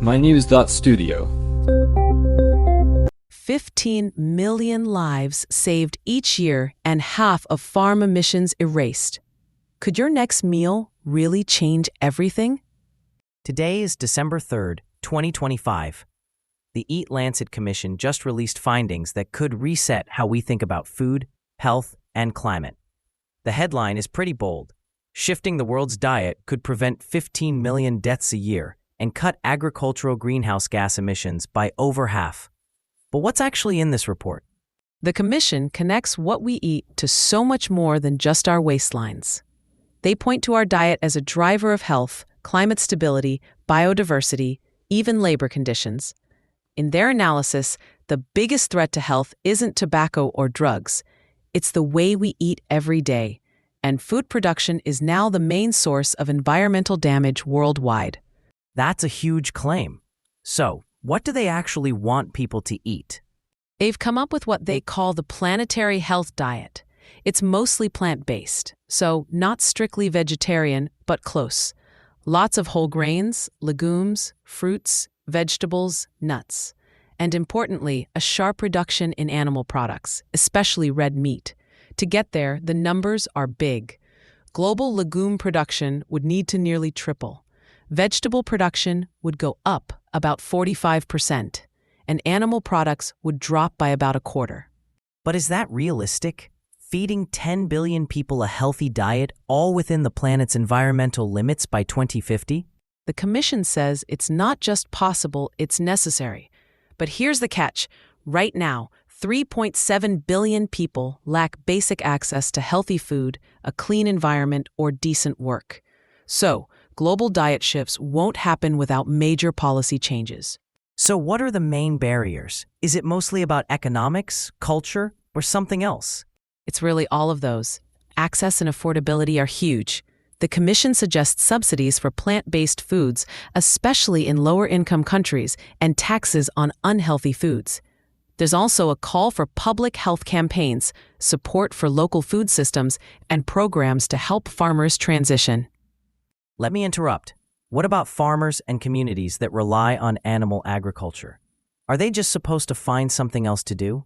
mynews.studio. 15 million lives saved each year and half of farm emissions erased. Could your next meal really change everything? Today is December 3rd, 2025. The EAT-Lancet Commission just released findings that could reset how we think about food, health, and climate. The headline is pretty bold. Shifting the world's diet could prevent 15 million deaths a year and cut agricultural greenhouse gas emissions by over half. But what's actually in this report? The Commission connects what we eat to so much more than just our waistlines. They point to our diet as a driver of health, climate stability, biodiversity, even labor conditions. In their analysis, the biggest threat to health isn't tobacco or drugs. It's the way we eat every day, and food production is now the main source of environmental damage worldwide. That's a huge claim. So, what do they actually want people to eat? They've come up with what they call the planetary health diet. It's mostly plant-based, so not strictly vegetarian, but close. Lots of whole grains, legumes, fruits, vegetables, nuts. And importantly, a sharp reduction in animal products, especially red meat. To get there, the numbers are big. Global legume production would need to nearly triple. Vegetable production would go up about 45%, and animal products would drop by about a quarter. But is that realistic? Feeding 10 billion people a healthy diet all within the planet's environmental limits by 2050? The Commission says it's not just possible, it's necessary. But here's the catch. Right now, 3.7 billion people lack basic access to healthy food, a clean environment, or decent work. So, global diet shifts won't happen without major policy changes. So what are the main barriers? Is it mostly about economics, culture, or something else? It's really all of those. Access and affordability are huge. The Commission suggests subsidies for plant-based foods, especially in lower-income countries, and taxes on unhealthy foods. There's also a call for public health campaigns, support for local food systems, and programs to help farmers transition. Let me interrupt. What about farmers and communities that rely on animal agriculture? Are they just supposed to find something else to do?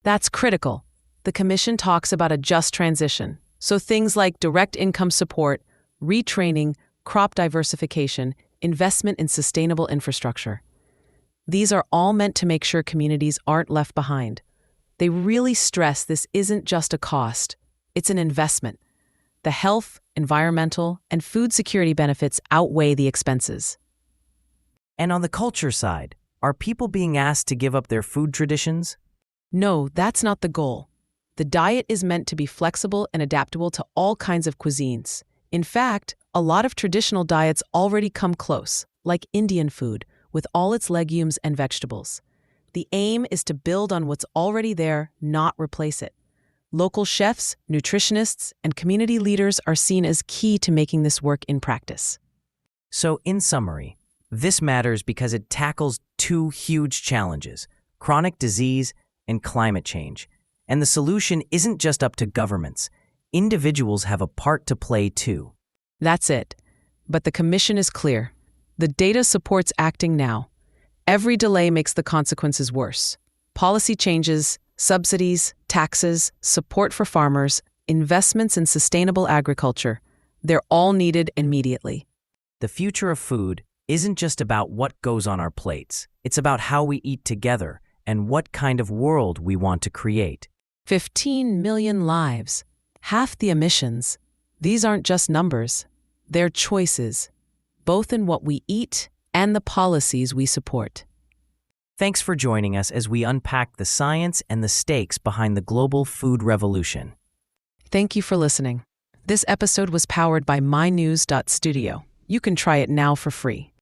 That's critical. The Commission talks about a just transition, so things like direct income support, retraining, crop diversification, investment in sustainable infrastructure. These are all meant to make sure communities aren't left behind. They really stress this isn't just a cost, it's an investment. The health, environmental, and food security benefits outweigh the expenses. And on the culture side, are people being asked to give up their food traditions? No, that's not the goal. The diet is meant to be flexible and adaptable to all kinds of cuisines. In fact, a lot of traditional diets already come close, like Indian food, with all its legumes and vegetables. The aim is to build on what's already there, not replace it. Local chefs, nutritionists, and community leaders are seen as key to making this work in practice. So, in summary, this matters because it tackles two huge challenges: chronic disease and climate change. And the solution isn't just up to governments. Individuals have a part to play too. That's it. But the Commission is clear. The data supports acting now. Every delay makes the consequences worse. Policy changes, subsidies, taxes, support for farmers, investments in sustainable agriculture, they're all needed immediately. The future of food isn't just about what goes on our plates. It's about how we eat together and what kind of world we want to create. 15 million lives, half the emissions. These aren't just numbers. They're choices, both in what we eat and the policies we support. Thanks for joining us as we unpack the science and the stakes behind the global food revolution. Thank you for listening. This episode was powered by mynews.studio. You can try it now for free.